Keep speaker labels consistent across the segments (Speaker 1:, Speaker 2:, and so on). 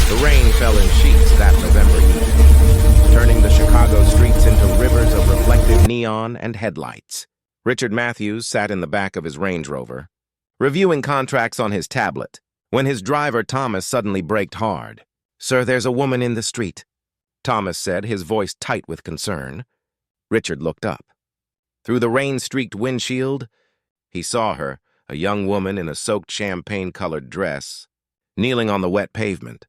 Speaker 1: The rain fell in sheets that November evening, turning the Chicago streets into rivers of reflective neon and headlights. Richard Matthews sat in the back of his Range Rover, reviewing contracts on his tablet, when his driver Thomas suddenly braked hard. "Sir, there's a woman in the street," Thomas said, his voice tight with concern. Richard looked up. Through the rain-streaked windshield, he saw her, a young woman in a soaked champagne-colored dress, kneeling on the wet pavement.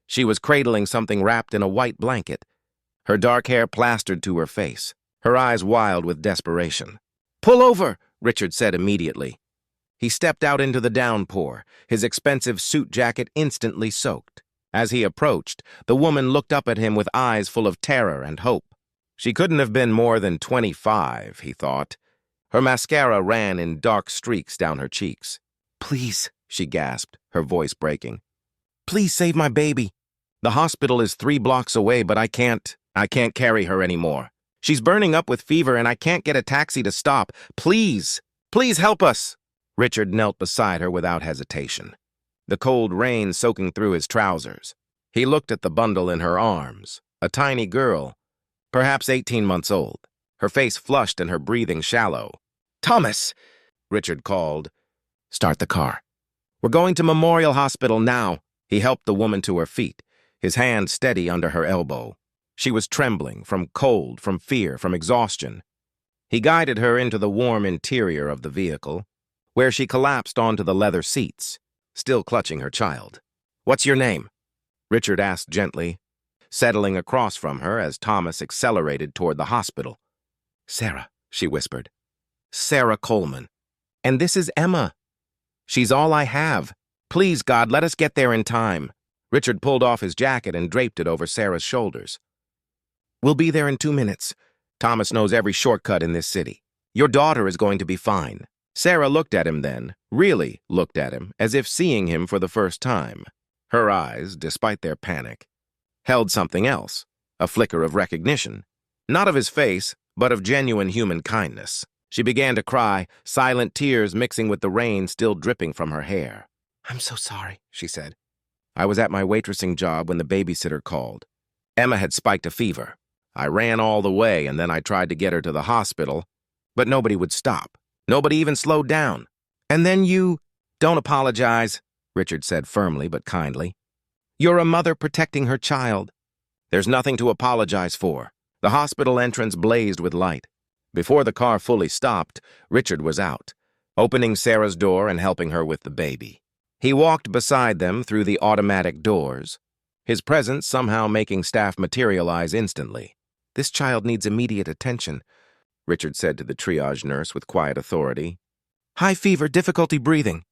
Speaker 1: She was cradling something wrapped in a white blanket, her dark hair plastered to her face, her eyes wild with desperation. "Pull over," Richard said immediately. He stepped out into the downpour, his expensive suit jacket instantly soaked. As he approached, the woman looked up at him with eyes full of terror and hope. She couldn't have been more than 25, he thought. Her mascara ran in dark streaks down her cheeks. "Please," she gasped, her voice breaking. "Please save my baby. The hospital is 3 blocks away, but I can't carry her anymore. She's burning up with fever and I can't get a taxi to stop. Please help us." Richard knelt beside her without hesitation, the cold rain soaking through his trousers. He looked at the bundle in her arms, a tiny girl, perhaps 18 months old, her face flushed and her breathing shallow. "Thomas," Richard called. "Start the car. We're going to Memorial Hospital now." He helped the woman to her feet, his hand steady under her elbow. She was trembling from cold, from fear, from exhaustion. He guided her into the warm interior of the vehicle, where she collapsed onto the leather seats, still clutching her child. "What's your name?" Richard asked gently, settling across from her as Thomas accelerated toward the hospital. "Sarah," she whispered. "Sarah Coleman. And this is Emma. She's all I have. Please, God, let us get there in time." Richard pulled off his jacket and draped it over Sarah's shoulders. "We'll be there in 2 minutes. Thomas knows every shortcut in this city. Your daughter is going to be fine." Sarah looked at him then, really looked at him, as if seeing him for the first time. Her eyes, despite their panic, held something else, a flicker of recognition. Not of his face, but of genuine human kindness. She began to cry, silent tears mixing with the rain still dripping from her hair. "I'm so sorry," she said. "I was at my waitressing job when the babysitter called. Emma had spiked a fever. I ran all the way and then I tried to get her to the hospital, but nobody would stop. Nobody even slowed down. And then you—" "Don't apologize," Richard said firmly but kindly. "You're a mother protecting her child. There's nothing to apologize for." The hospital entrance blazed with light. Before the car fully stopped, Richard was out, opening Sarah's door and helping her with the baby. He walked beside them through the automatic doors, his presence somehow making staff materialize instantly. "This child needs immediate attention," Richard said to the triage nurse with quiet authority. "High fever, difficulty breathing."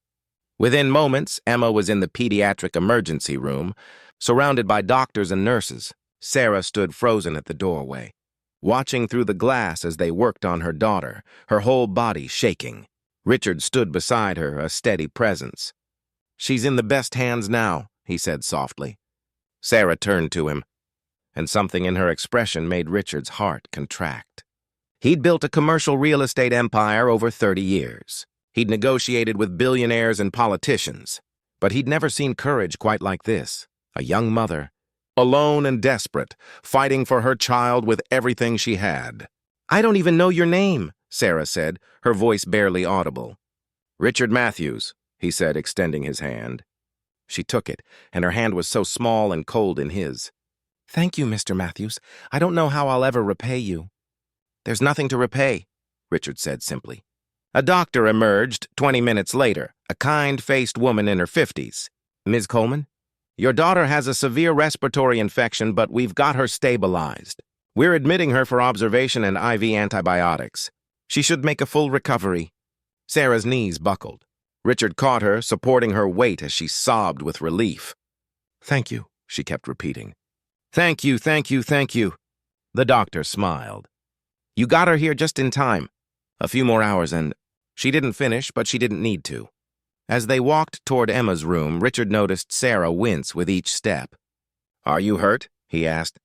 Speaker 1: Within moments, Emma was in the pediatric emergency room, surrounded by doctors and nurses. Sarah stood frozen at the doorway, watching through the glass as they worked on her daughter, her whole body shaking. Richard stood beside her, a steady presence. "She's in the best hands now," he said softly. Sarah turned to him, and something in her expression made Richard's heart contract. He'd built a commercial real estate empire over 30 years. He'd negotiated with billionaires and politicians, but he'd never seen courage quite like this. A young mother, alone and desperate, fighting for her child with everything she had. "I don't even know your name," Sarah said, her voice barely audible. "Richard Matthews," he said, extending his hand. She took it, and her hand was so small and cold in his. "Thank you, Mr. Matthews. I don't know how I'll ever repay you." "There's nothing to repay," Richard said simply. A doctor emerged 20 minutes later, a kind-faced woman in her 50s. "Ms. Coleman, your daughter has a severe respiratory infection, but we've got her stabilized. We're admitting her for observation and IV antibiotics. She should make a full recovery." Sarah's knees buckled. Richard caught her, supporting her weight as she sobbed with relief. "Thank you," she kept repeating. "Thank you, thank you, thank you." The doctor smiled. "You got her here just in time. A few more hours and—" She didn't finish, but she didn't need to. As they walked toward Emma's room, Richard noticed Sarah wince with each step. "Are you hurt?" he asked.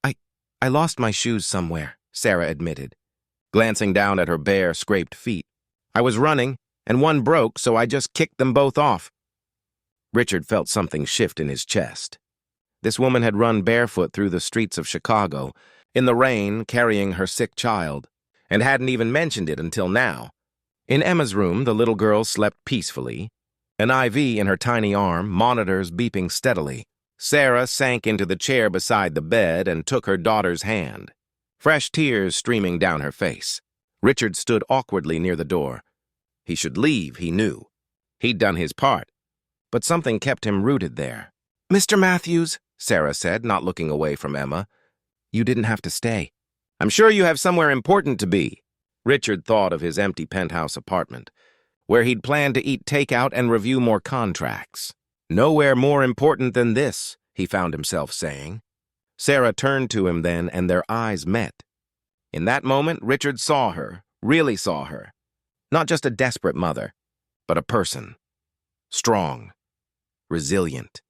Speaker 1: I lost my shoes somewhere," Sarah admitted, glancing down at her bare, scraped feet. "I was running, and one broke, so I just kicked them both off." Richard felt something shift in his chest. This woman had run barefoot through the streets of Chicago, in the rain, carrying her sick child, and hadn't even mentioned it until now. In Emma's room, the little girl slept peacefully, an IV in her tiny arm, monitors beeping steadily. Sarah sank into the chair beside the bed and took her daughter's hand, fresh tears streaming down her face. Richard stood awkwardly near the door. He should leave, he knew. He'd done his part, but something kept him rooted there. "Mr. Matthews," Sarah said, not looking away from Emma, "you didn't have to stay." "I'm sure you have somewhere important to be." Richard thought of his empty penthouse apartment, where he'd planned to eat takeout and review more contracts. "Nowhere more important than this," he found himself saying. Sarah turned to him then, and their eyes met. In that moment, Richard saw her, really saw her. Not just a desperate mother, but a person. Strong, resilient,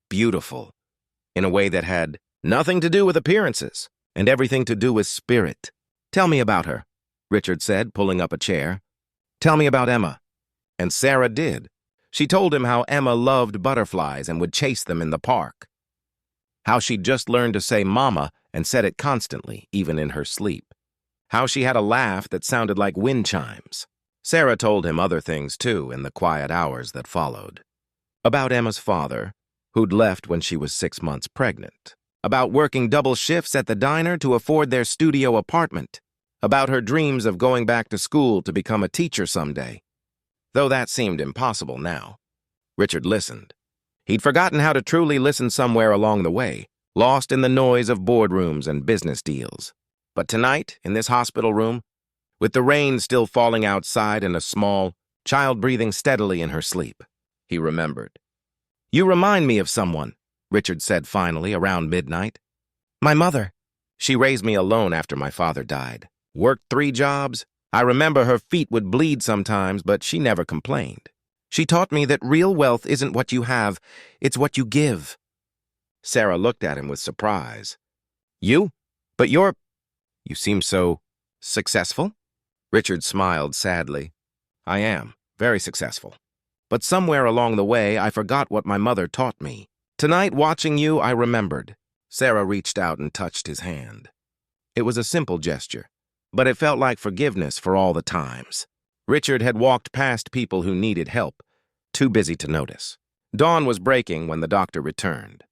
Speaker 1: beautiful, in a way that had nothing to do with appearances and everything to do with spirit. "Tell me about her," Richard said, pulling up a chair. "Tell me about Emma." And Sarah did. She told him how Emma loved butterflies and would chase them in the park. How she'd just learned to say mama and said it constantly, even in her sleep. How she had a laugh that sounded like wind chimes. Sarah told him other things, too, in the quiet hours that followed. About Emma's father, who'd left when she was 6 months pregnant. About working double shifts at the diner to afford their studio apartment. About her dreams of going back to school to become a teacher someday. Though that seemed impossible now. Richard listened. He'd forgotten how to truly listen somewhere along the way, lost in the noise of boardrooms and business deals. But tonight, in this hospital room, with the rain still falling outside and a small child breathing steadily in her sleep, he remembered. "You remind me of someone," Richard said finally, around midnight. "My mother. She raised me alone after my father died. Worked 3 jobs. I remember her feet would bleed sometimes, but she never complained. She taught me that real wealth isn't what you have, it's what you give." Sarah looked at him with surprise. "You? But you seem so successful?" Richard smiled sadly. "I am, very successful. But somewhere along the way, I forgot what my mother taught me. Tonight, watching you, I remembered." Sarah reached out and touched his hand. It was a simple gesture, but it felt like forgiveness for all the times. Richard had walked past people who needed help, too busy to notice. Dawn was breaking when the doctor returned.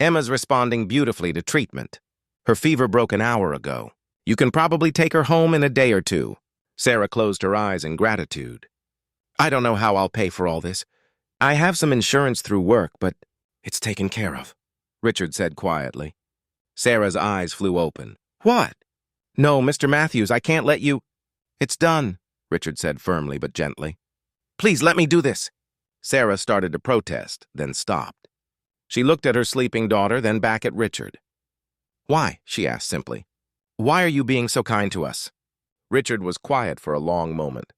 Speaker 1: "Emma's responding beautifully to treatment. Her fever broke an hour ago. You can probably take her home in a day or 2. Sarah closed her eyes in gratitude. "I don't know how I'll pay for all this. I have some insurance through work, but it's taken care of," Richard said quietly. Sarah's eyes flew open. "What?" "No, Mr. Matthews, I can't let you—" "It's done," Richard said firmly but gently. "Please let me do this." Sarah started to protest, then stopped. She looked at her sleeping daughter, then back at Richard. "Why?" she asked simply. "Why are you being so kind to us?" Richard was quiet for a long moment.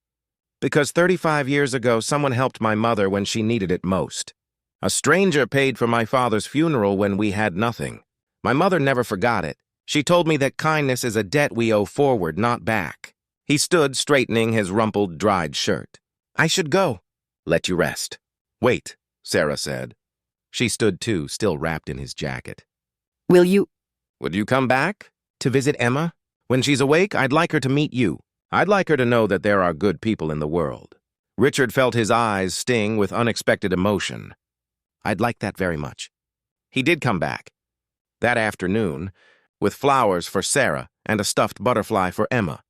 Speaker 1: "Because 35 years ago, someone helped my mother when she needed it most. A stranger paid for my father's funeral when we had nothing. My mother never forgot it. She told me that kindness is a debt we owe forward, not back." He stood, straightening his rumpled, dried shirt. "I should go." "Let you rest." "Wait," Sarah said. She stood too, still wrapped in his jacket.
Speaker 2: Will you?
Speaker 1: "Would you come back to visit Emma? When she's awake, I'd like her to meet you. I'd like her to know that there are good people in the world." Richard felt his eyes sting with unexpected emotion. "I'd like that very much." He did come back. That afternoon, with flowers for Sarah and a stuffed butterfly for Emma.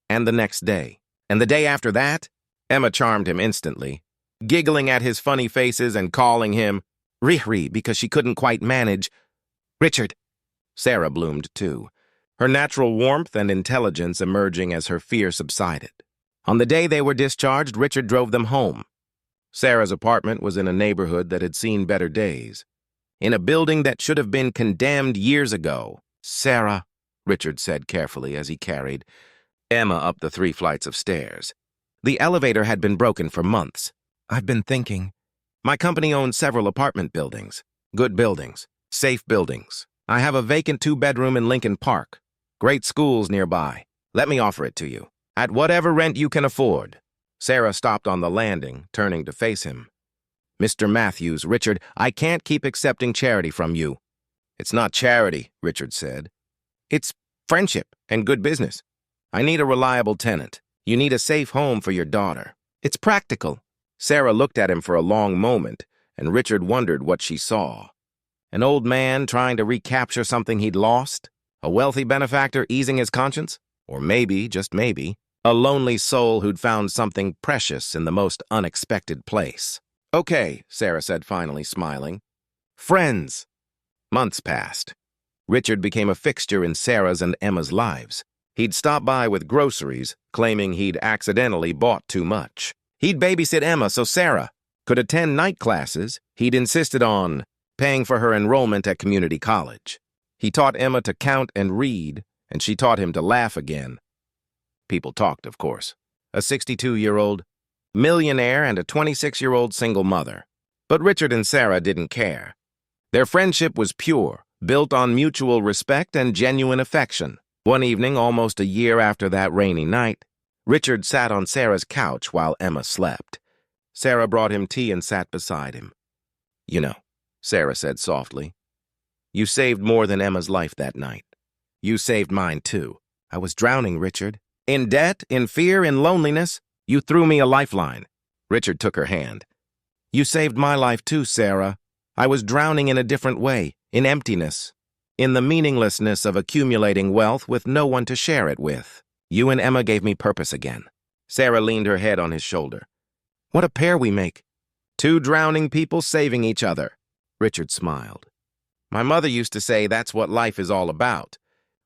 Speaker 1: And the next day. And the day after that, Emma charmed him instantly, giggling at his funny faces and calling him Rihri because she couldn't quite manage. "Richard." Sarah bloomed too, her natural warmth and intelligence emerging as her fear subsided. On the day they were discharged, Richard drove them home. Sarah's apartment was in a neighborhood that had seen better days. In a building that should have been condemned years ago. "Sarah," Richard said carefully as he carried Emma up the 3 flights of stairs. The elevator had been broken for months. "I've been thinking. My company owns several apartment buildings. Good buildings. Safe buildings. I have a vacant 2-bedroom in Lincoln Park. Great schools nearby. Let me offer it to you. At whatever rent you can afford." Sarah stopped on the landing, turning to face him. "Mr. Matthews, Richard, I can't keep accepting charity from you." "It's not charity," Richard said. "It's friendship and good business. I need a reliable tenant. You need a safe home for your daughter. It's practical." Sarah looked at him for a long moment, and Richard wondered what she saw. An old man trying to recapture something he'd lost? A wealthy benefactor easing his conscience? Or maybe, just maybe, a lonely soul who'd found something precious in the most unexpected place. "Okay," Sarah said finally, smiling. "Friends." Months passed. Richard became a fixture in Sarah's and Emma's lives. He'd stop by with groceries, claiming he'd accidentally bought too much. He'd babysit Emma so Sarah could attend night classes. He'd insisted on paying for her enrollment at community college. He taught Emma to count and read, and she taught him to laugh again. People talked, of course. A 62-year-old millionaire and a 26-year-old single mother. But Richard and Sarah didn't care. Their friendship was pure, built on mutual respect and genuine affection. One evening, almost a year after that rainy night, Richard sat on Sarah's couch while Emma slept. Sarah brought him tea and sat beside him. "You know," Sarah said softly, "you saved more than Emma's life that night. You saved mine, too. I was drowning, Richard. In debt, in fear, in loneliness. You threw me a lifeline." Richard took her hand. "You saved my life, too, Sarah. I was drowning in a different way, in emptiness, in the meaninglessness of accumulating wealth with no one to share it with. You and Emma gave me purpose again." Sarah leaned her head on his shoulder. "What a pair we make. Two drowning people saving each other." Richard smiled. "My mother used to say that's what life is all about.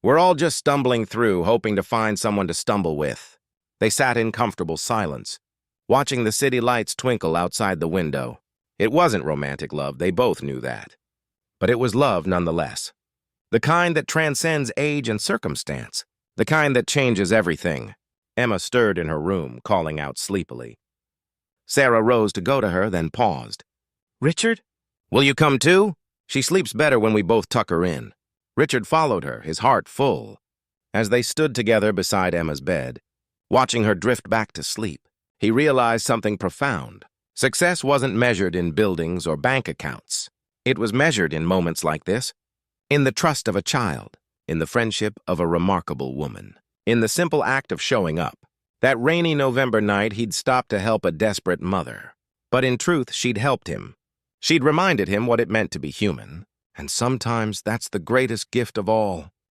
Speaker 1: We're all just stumbling through, hoping to find someone to stumble with." They sat in comfortable silence, watching the city lights twinkle outside the window. It wasn't romantic love, they both knew that. But it was love nonetheless. The kind that transcends age and circumstance. The kind that changes everything. Emma stirred in her room, calling out sleepily. Sarah rose to go to her, then paused. "Richard? Will you come too? She sleeps better when we both tuck her in." Richard followed her, his heart full. As they stood together beside Emma's bed, watching her drift back to sleep, he realized something profound. Success wasn't measured in buildings or bank accounts. It was measured in moments like this, in the trust of a child, in the friendship of a remarkable woman, in the simple act of showing up. That rainy November night, he'd stopped to help a desperate mother. But in truth, she'd helped him. She'd reminded him what it meant to be human. And sometimes that's the greatest gift of all.